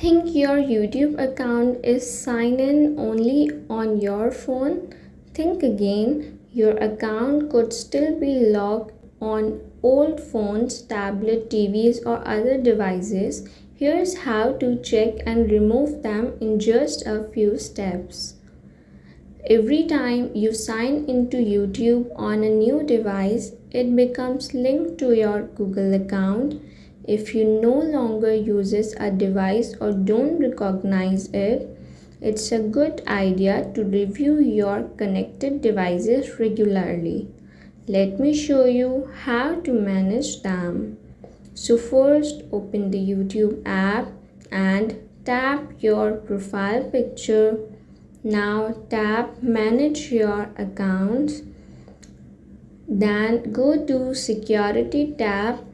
Think your YouTube account is signed in only on your phone? Think again. Your account could still be logged on old phones, tablet, TVs, or other devices. Here's how to check and remove them in just a few steps. Every time you sign into YouTube on a new device, it becomes linked to your Google account. If you no longer uses a device or don't recognize it, it's a good idea to review your connected devices regularly. Let me show you how to manage them. So first, open the YouTube app and tap your profile picture. Now tap Manage Your Accounts. Then go to Security tab.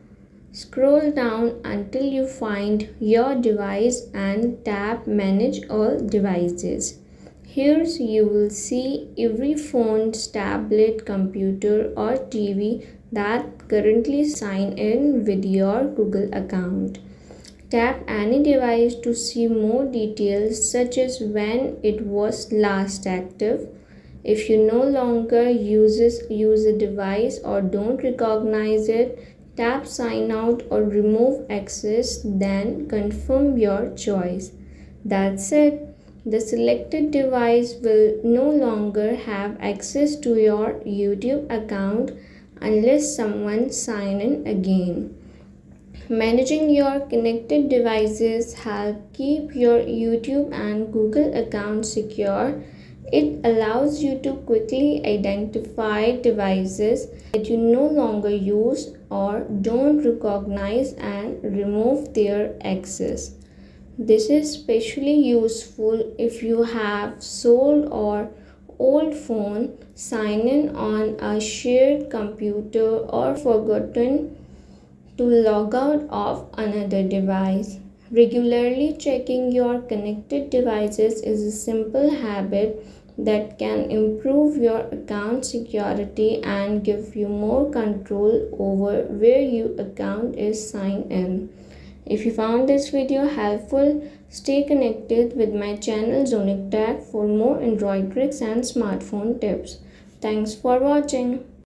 Scroll down until you find your device and tap Manage All Devices. Here you will see every phone, tablet, computer or TV that currently sign in with your Google account. Tap any device to see more details such as when it was last active. If you no longer use a device or don't recognize it, tap Sign Out or Remove Access, then confirm your choice. That's it. The selected device will no longer have access to your YouTube account unless someone signs in again. Managing your connected devices help keep your YouTube and Google accounts secure. It allows you to quickly identify devices that you no longer use or don't recognize and remove their access. This is especially useful if you have sold or old phone, sign in on a shared computer or forgotten to log out of another device. Regularly checking your connected devices is a simple habit that can improve your account security and give you more control over where your account is signed in. If you found this video helpful, stay connected with my channel Zonic Tech for more Android tricks and smartphone tips. Thanks for watching.